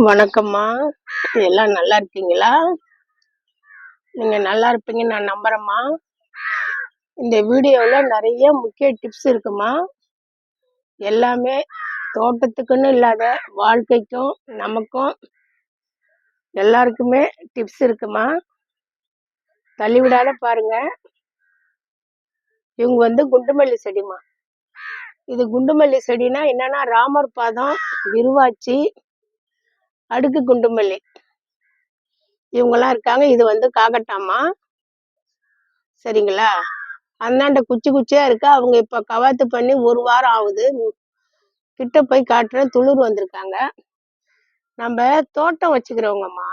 வணக்கம்மா. எல்லாம் நல்லா இருக்கீங்களா? நீங்க நல்லா இருப்பீங்கன்னு நான் நம்புறேம்மா. இந்த வீடியோல நிறைய முக்கிய டிப்ஸ் இருக்குமா. எல்லாமே தோட்டத்துக்குன்னு இல்லாத வாழ்க்கைக்கும் நமக்கும் எல்லாருக்குமே டிப்ஸ் இருக்குமா. தள்ளிவிடாத பாருங்க. இவங்க குண்டுமல்லி செடிமா. இது குண்டுமல்லி செடினா என்னன்னா ராமர் பாதம், விருவாச்சி, அடுக்கு குண்டுமல்லி இவங்கெல்லாம் இருக்காங்க. இது காக்கட்டாமா. சரிங்களா? அந்தாண்ட குச்சி குச்சியா இருக்கு. அவங்க இப்ப கவாத்து பண்ணி 1 வாரம் ஆகுது. கிட்ட போய் காட்டுறேன். துளிர் வந்திருக்காங்க. நம்ம தோட்டம் வச்சுக்கிறவங்கம்மா,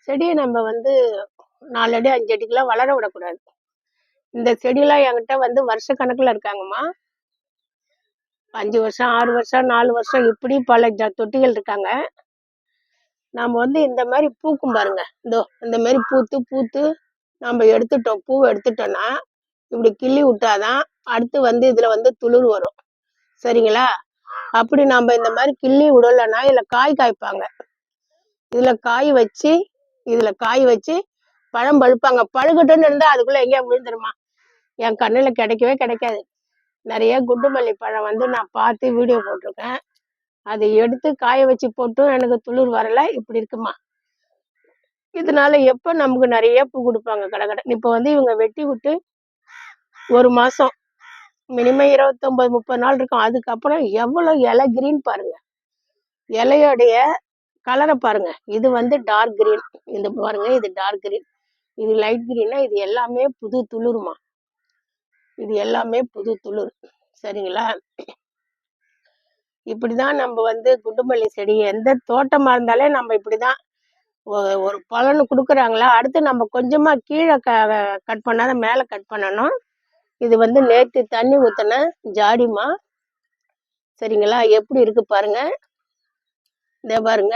செடியை நம்ம 4 அடி 5 அடிக்கெல்லாம் வளர விடக்கூடாது. இந்த செடியெல்லாம் என்கிட்ட வருஷ கணக்குல இருக்காங்கம்மா. 5 வருஷம் 6 வருஷம் 4 வருஷம் இப்படி பல தொட்டிகள் இருக்காங்க. நாம இந்த மாதிரி பூக்கும் பாருங்க. இந்த மாதிரி பூத்து பூத்து நம்ம எடுத்துட்டோம். பூவை எடுத்துட்டோம்னா இப்படி கிள்ளி விட்டாதான் அடுத்து இதுல துளிர் வரும். சரிங்களா? அப்படி நம்ம இந்த மாதிரி கிள்ளி விடலைன்னா இதுல காய் காய்ப்பாங்க. இதுல காய் வச்சு பழம் பழுப்பாங்க. பழுகட்டுன்னு இருந்தா அதுக்குள்ள எங்கேயா விழுந்துருமா? என் கண்ணுல கிடைக்கவே கிடைக்காது. நிறைய குண்டுமல்லி பழம் நான் பார்த்து வீடியோ போட்டிருக்கேன். அதை எடுத்து காய வச்சு போட்டும் எனக்கு துளிர் வரல. இப்படி இருக்குமா. இதனால எப்ப நமக்கு நிறைய பூ கொடுப்பாங்க கடை. இப்ப இவங்க வெட்டி விட்டு 1 மாசம் மினிமம் 29-30 நாள் இருக்கும். அதுக்கப்புறம் எவ்வளவு இலை கிரீன் பாருங்க. இலையோடைய கலரை பாருங்க. இது டார்க் கிரீன். இது பாருங்க, இது டார்க் கிரீன், இது லைட் கிரீனா. இது எல்லாமே புது துளிருமா. இது எல்லாமே புது துளிர். சரிங்களா? இப்படிதான் நம்ம குண்டுமல்லி செடி எந்த தோட்டமா இருந்தாலே நம்ம இப்படிதான் ஒரு பலன் கொடுக்குறாங்களா. அடுத்து நம்ம கொஞ்சமா கீழே கட் பண்ணாத மேல கட் பண்ணணும். இது நேத்து தண்ணி ஊத்தின ஜாடிமா. சரிங்களா? எப்படி இருக்கு பாருங்க. இத பாருங்க,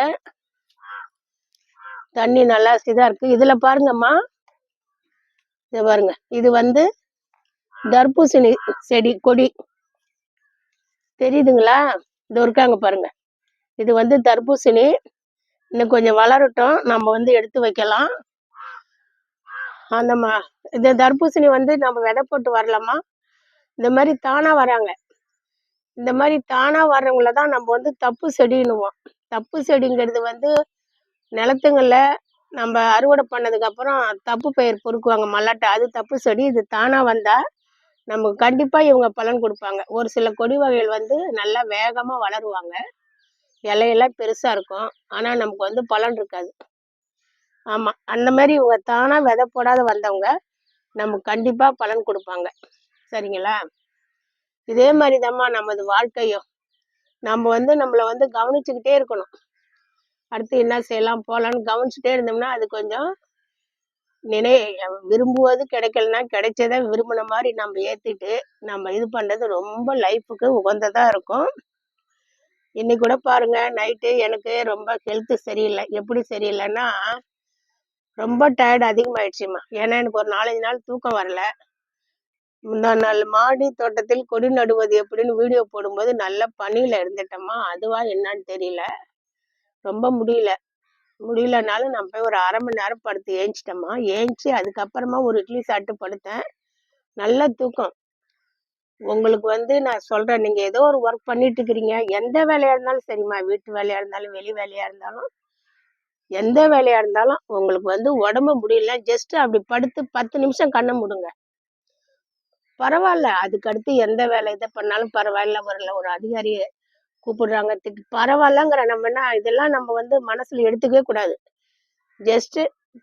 தண்ணி நல்லா இதா இருக்கு. இதுல பாருங்கம்மா, இத பாருங்க. இது தர்பூசணி செடி கொடி தெரியுதுங்களா? இது இருக்காங்க பாருங்க. இது தர்பூசணி. இன்னும் கொஞ்சம் வளரட்டும், நம்ம எடுத்து வைக்கலாம். இந்த தர்பூசணி நம்ம விதை போட்டு வரலாமா. இந்த மாதிரி தானா வராங்க. இந்த மாதிரி தானா வர்றவங்களதான் நம்ம தப்பு செடின்னுவோம். தப்பு செடிங்கிறது நிலத்துங்கள்ல நம்ம அறுவடை பண்ணதுக்கு அப்புறம் தப்பு பயிர் பொறுக்குவாங்க, மல்லாட்டை. அது தப்பு செடி. இது தானா வந்தா நமக்கு கண்டிப்பா இவங்க பலன் கொடுப்பாங்க. ஒரு சில கொடி வகைகள் நல்லா வேகமா வளருவாங்க. இலையெல்லாம் பெருசா இருக்கும். ஆனா நமக்கு பலன் இருக்காது. ஆமா, அந்த மாதிரி இவங்க தானா விதை போடாத வந்தவங்க நமக்கு கண்டிப்பா பலன் கொடுப்பாங்க. சரிங்களா? இதே மாதிரிதாம்மா நமது வாழ்க்கையும். நம்ம நம்மள கவனிச்சுக்கிட்டே இருக்கணும். அடுத்து என்ன செய்யலாம் போலான்னு கவனிச்சுட்டே இருந்தோம்னா அது கொஞ்சம் விரும்புவது கிடைக்கலன்னா கிடைச்சதை விரும்பின மாதிரி நம்ம ஏத்திட்டு நம்ம இது பண்றது ரொம்ப லைஃபுக்கு உகந்ததா இருக்கும். இன்னைக்கு கூட பாருங்க, நைட்டு எனக்கு ரொம்ப ஹெல்த் சரியில்லை. எப்படி சரியில்லைன்னா, ரொம்ப டயர்ட் அதிகமாயிடுச்சுமா. ஏன்னா எனக்கு ஒரு 4-5 நாள் தூக்கம் வரல. முந்தா நாள் மாடி தோட்டத்தில் கொடி நடுவது எப்படின்னு வீடியோ போடும்போது நல்ல பனியில இருந்துட்டோமா. அதுவா என்னன்னு தெரியல. ரொம்ப முடியலனாலும் நான் போய் ஒரு 1/2 மணி நேரம் படுத்து ஏஞ்சிட்டோமா. ஏஞ்சி அதுக்கப்புறமா ஒரு இட்லி சாப்பிட்டு படுத்தேன். நல்ல தூக்கம். உங்களுக்கு நான் சொல்றேன், நீங்க ஏதோ ஒரு ஒர்க் பண்ணிட்டு இருக்கிறீங்க. எந்த வேலையா இருந்தாலும் சரிம்மா, வீட்டு வேலையா இருந்தாலும் வெளி வேலையா இருந்தாலும் எந்த வேலையா இருந்தாலும் உங்களுக்கு உடம்பு முடியல, ஜஸ்ட் அப்படி படுத்து 10 நிமிஷம் கண்ணை மூடுங்க. பரவாயில்ல. அதுக்கு அடுத்து எந்த வேலை இதை பண்ணாலும் பரவாயில்ல. ஒரு அதிகாரி கூப்பிடுறாங்க, பரவாயில்லங்கிற நம்ம என்ன இதெல்லாம் நம்ம மனசுல எடுத்துக்கவே கூடாது. ஜஸ்ட்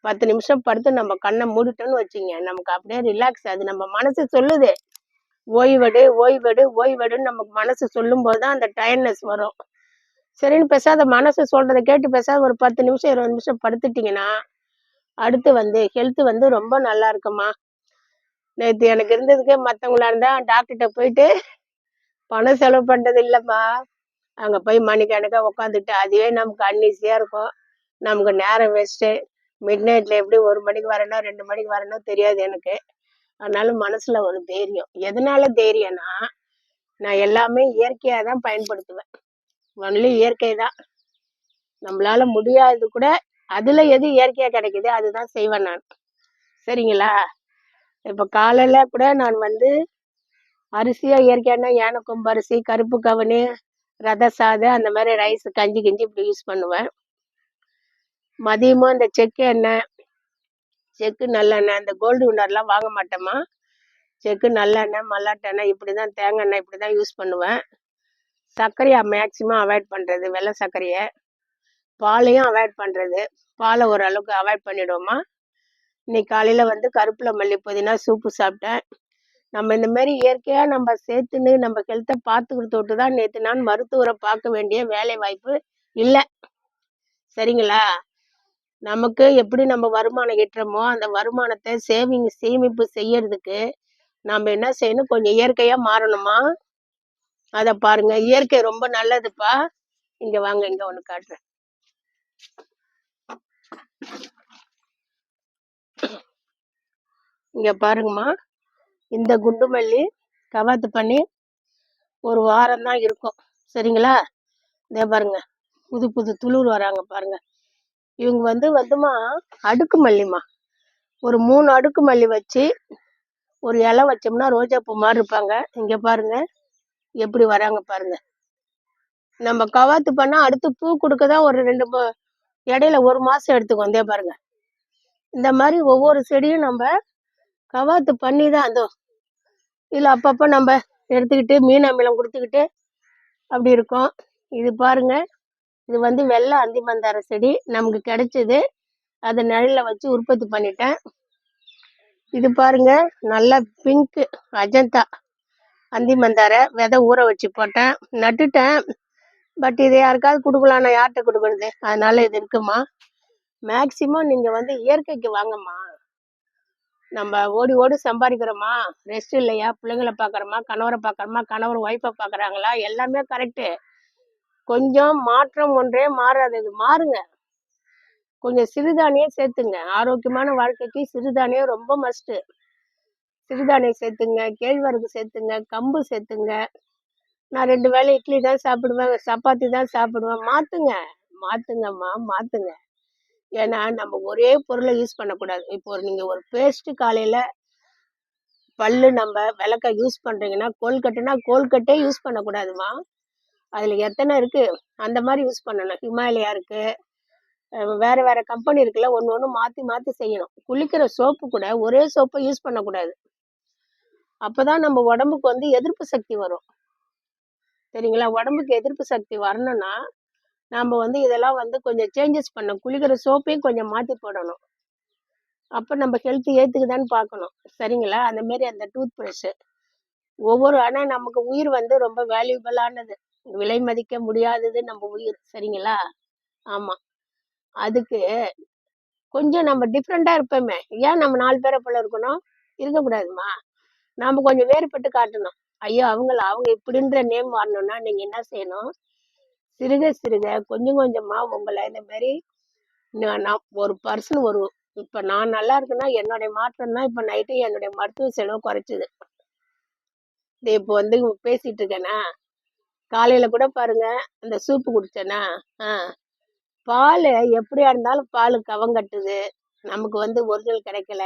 10 நிமிஷம் படுத்து நம்ம கண்ணை மூடிட்டோம்னு வச்சுங்க, நமக்கு அப்படியே ரிலாக்ஸ். அது நம்ம மனசு சொல்லுது, ஓய்வெடு ஓய்வெடு ஓய்வெடுன்னு நமக்கு மனசு சொல்லும் போதுதான் அந்த டயர்ட்னஸ் வரும். சரின்னு பேசாத மனசு சொல்றதை கேட்டு பேசாத ஒரு 10 நிமிஷம் 20 நிமிஷம் படுத்துட்டீங்கன்னா அடுத்து ஹெல்த் ரொம்ப நல்லா இருக்குமா. நேற்று எனக்கு இருந்ததுக்கே மற்றவங்களா இருந்தா டாக்டர்கிட்ட போயிட்டு பணம் செலவு பண்றது இல்லைம்மா. அங்க போய் மணிக்கணக்கா உட்காந்துட்டு அதுவே நமக்கு அன்ஈஸியா இருக்கும். நமக்கு நேரம் வேஸ்ட்டு. மிட் நைட்ல எப்படி 1 மணிக்கு வரணும் 2 மணிக்கு வரணும் தெரியாது எனக்கு. அதனால மனசுல ஒரு தைரியம். எதனால தைரியம்னா, நான் எல்லாமே இயற்கையா தான் பயன்படுத்துவேன். ஒன்லி இயற்கை தான். நம்மளால முடியாது கூட அதுல எது இயற்கையா கிடைக்குது அதுதான் செய்வேன் நான். சரிங்களா? இப்ப காலையில கூட நான் வந்து அரிசியா இயற்கையான யானை கொம்பு அரிசி, கருப்பு கவுனி, ரத சாதம் அந்த மாதிரி ரைஸ் கஞ்சி கிஞ்சி இப்படி யூஸ் பண்ணுவேன். மதியமும் இந்த செக்கு எண்ணெய், செக்கு நல்லெண்ணெய், இந்த கோல்டு வின்னர்லாம் வாங்க மாட்டேம்மா. செக்கு நல்லெண்ணெய், மல்லாட்டெண்ணெய் எண்ணெய் இப்படிதான், தேங்காய் எண்ணெய் இப்படிதான் யூஸ் பண்ணுவேன். சர்க்கரையை மேக்சிமம் அவாய்ட் பண்றது, வெள்ளை சர்க்கரையை. பாலையும் அவாய்ட் பண்றது. பாலை ஓரளவுக்கு அவாய்ட் பண்ணிடுவோமா. இன்னைக்கு காலையில வந்து கருப்புல மல்லி புதினா சூப்பு சாப்பிட்டேன். நம்ம இந்த மாதிரி இயற்கையா நம்ம சேர்த்துன்னு நம்ம ஹெல்த்தை பார்த்துக்கிட்டு தான் நேற்று நான் மருத்துவரை பார்க்க வேண்டிய வேலை வாய்ப்பு இல்லை. சரிங்களா? நமக்கு எப்படி நம்ம வருமானம் ஈட்டுறோமோ அந்த வருமானத்தை சேமிப்பு செய்யறதுக்கு நம்ம என்ன செய்யணும், கொஞ்சம் இயற்கையா மாறணுமா. அதை பாருங்க, இயற்கை ரொம்ப நல்லதுப்பா. இங்க வாங்க, இங்க ஒண்ணு காட்டுறேன். இங்க பாருங்கம்மா, இந்த குண்டு மல்லி கவாத்து பண்ணி ஒரு வாரம் தான் இருக்கும். சரிங்களா? இதே பாருங்க, புது புது துளிர் வராங்க பாருங்க. இவங்க வந்துமா அடுக்கு மல்லிமா. ஒரு 3 அடுக்கு மல்லி வச்சு ஒரு இலை வச்சோம்னா ரோஜா பூ மாதிரி இருப்பாங்க. இங்க பாருங்க எப்படி வராங்க பாருங்க. நம்ம கவாத்து பண்ணா அடுத்து பூ கொடுக்கதான் ஒரு 2 இடையில 1 மாசம் எடுத்துக்கும். இதே பாருங்க, இந்த மாதிரி ஒவ்வொரு செடியும் நம்ம கவாத்து பண்ணி தான் அதோ இல்லை அப்பப்போ நம்ம எடுத்துக்கிட்டு மீன் அமிலம் கொடுத்துக்கிட்டு அப்படி இருக்கும். இது பாருங்க, இது வெள்ளை அந்தி மந்தார செடி நமக்கு கிடைச்சது. அதை நிழல்ல வச்சு உற்பத்தி பண்ணிட்டேன். இது பாருங்க, நல்லா பிங்க் அஜந்தா அந்தி மந்தார விதை ஊற வச்சு போட்டேன், நட்டுட்டேன். பட் இது யாருக்காவது கொடுக்கலாம், நான் யார்கிட்ட கொடுக்கறது? அதனால இது இருக்குமா. மேக்சிமம் நீங்க இயற்கைக்கு வாங்கம்மா. நம்ம ஓடி ஓடி சம்பாதிக்கிறோமா, ரெஸ்ட் இல்லையா, பிள்ளைங்களை பார்க்குறோமா, கணவரை பார்க்குறோமா, கணவர் ஒய்ஃபை பார்க்குறாங்களா, எல்லாமே கரெக்டு. கொஞ்சம் மாற்றம் ஒன்றே மாறாதது, மாறுங்க. கொஞ்சம் சிறுதானியம் சேர்த்துங்க. ஆரோக்கியமான வாழ்க்கைக்கு சிறுதானியம் ரொம்ப மஸ்ட்டு. சிறுதானியம் சேர்த்துங்க, கேழ்வரகு சேர்த்துங்க, கம்பு சேர்த்துங்க. நான் 2 வேளை இட்லி தான் சாப்பிடுவேன், சப்பாத்தி தான் சாப்பிடுவேன். மாத்துங்கம்மா, மாத்துங்க. ஏன்னா நம்ம ஒரே பொருளை யூஸ் பண்ணக்கூடாது. இப்போ நீங்க ஒரு பேஸ்ட் காலையில பல்லு நம்ம விளக்க யூஸ் பண்றீங்கன்னா, கோல்கட்டே யூஸ் பண்ணக்கூடாதுமா. அதுல எத்தனை இருக்கு, அந்த மாதிரி யூஸ் பண்ணணும். ஹிமாலயா இருக்கு, வேற வேற கம்பெனி இருக்குல்ல, ஒன்று மாத்தி மாத்தி செய்யணும். குளிக்கிற சோப்பு கூட ஒரே சோப்பை யூஸ் பண்ணக்கூடாது. அப்பதான் நம்ம உடம்புக்கு எதிர்ப்பு சக்தி வரும். சரிங்களா? உடம்புக்கு எதிர்ப்பு சக்தி வரணும்னா நாம இதெல்லாம் கொஞ்சம் சேஞ்சஸ் பண்ணணும். குளிக்கிற சோப்பையும் கொஞ்சம் மாத்தி போடணும். அப்ப நம்ம ஹெல்த் ஏத்துக்குதான்னு பார்க்கணும். சரிங்களா? அந்த மாதிரி அந்த டூத் பிரஷ் ஆனா நமக்கு உயிர் ரொம்ப வேல்யூபிளானது, விலை மதிக்க முடியாதது நம்ம உயிர். சரிங்களா? ஆமா. அதுக்கு கொஞ்சம் நம்ம டிஃப்ரெண்டா இருப்போமே. ஏன் நம்ம 4 பேரை போல இருக்கணும்? இருக்கக்கூடாதுமா. நாம கொஞ்சம் வேறுபட்டு காட்டணும். ஐயோ அவங்க இப்படின்ற நேம் வரணும்னா நீங்க என்ன செய்யணும், சிறுக சிறுக கொஞ்சம் கொஞ்சமா உங்களை இந்த மாதிரி நான் ஒரு பர்சன் இப்ப நான் நல்லா இருக்குன்னா என்னுடைய மாற்றம் தான் இப்ப நைட்டு என்னுடைய மருத்துவ செலவு குறைச்சிது. இப்போ பேசிட்டு இருக்கேனா, காலையில கூட பாருங்க அந்த சூப்பு குடிச்சேனா, பால் எப்படியா இருந்தாலும் பால் கவங்கட்டுது. நமக்கு ஒரிஜினல் கிடைக்கல,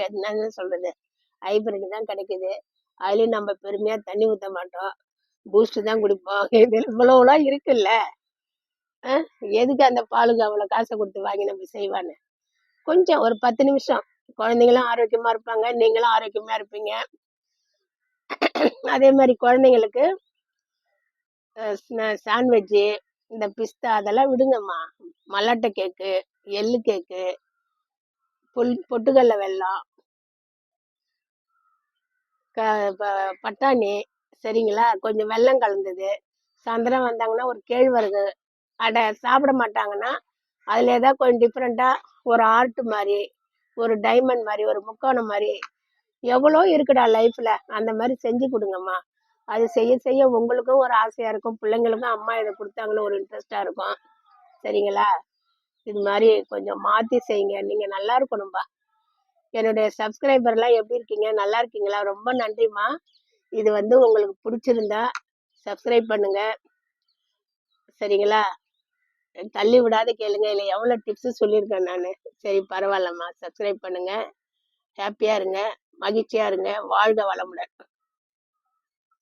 என்னன்னு சொல்றது, ஹைபிரிட் தான் கிடைக்குது. அதுலயும் நம்ம பெருமையா தண்ணி ஊத்த மாட்டோம், பூஸ்ட் தான் குடிப்போம். இவ்வளவுலாம் இருக்குல்ல, எதுக்கு அந்த பாலுக்கு அவ்வளவு காசை கொடுத்து வாங்கி நம்ம செய்வான்னு. கொஞ்சம் ஒரு 10 நிமிஷம் குழந்தைங்களும் ஆரோக்கியமா இருப்பாங்க, நீங்களும் ஆரோக்கியமா இருப்பீங்க. அதே மாதிரி குழந்தைங்களுக்கு சாண்ட்விட்சு, இந்த பிஸ்தா அதெல்லாம் விடுங்கம்மா. மல்லாட்டை கேக்கு, எள்ளு கேக்கு, பொட்டுக்கடலை வெல்லம், பட்டாணி, சரிங்களா, கொஞ்சம் வெல்லம் கலந்தது. சாயந்தரம் வந்தாங்கன்னா ஒரு கேழ்வரகு அடை சாப்பிட மாட்டாங்கன்னா அதுல ஏதாவது கொஞ்சம் டிஃப்ரெண்டா ஒரு ஆர்ட் மாதிரி, ஒரு டைமண்ட் மாதிரி, ஒரு முக்கோணம் மாதிரி, எவ்வளோ இருக்குடா லைஃப்ல, அந்த மாதிரி செஞ்சு கொடுங்கம்மா. அது செய்ய செய்ய உங்களுக்கும் ஒரு ஆசையா இருக்கும், பிள்ளைங்களுக்கும் அம்மா இதை கொடுத்தாங்கன்னு ஒரு இன்ட்ரெஸ்டா இருக்கும். சரிங்களா? இது மாதிரி கொஞ்சம் மாத்தி செய்யுங்க. நீங்க நல்லா இருக்கணும்பா. என்னுடைய சப்ஸ்கிரைபர்லாம் எப்படி இருக்கீங்க? நல்லா இருக்கீங்களா? ரொம்ப நன்றிம்மா. இது உங்களுக்கு பிடிச்சிருந்தா சப்ஸ்கிரைப் பண்ணுங்க. சரிங்களா? தள்ளி விடாத கேளுங்க. இதுல எவ்வளோ டிப்ஸ் சொல்லியிருக்கேன் நானு. சரி பரவாயில்லம்மா. சப்ஸ்கிரைப் பண்ணுங்க. ஹேப்பியா இருங்க. மகிழ்ச்சியா இருங்க. வாழ்க வளமுடன்.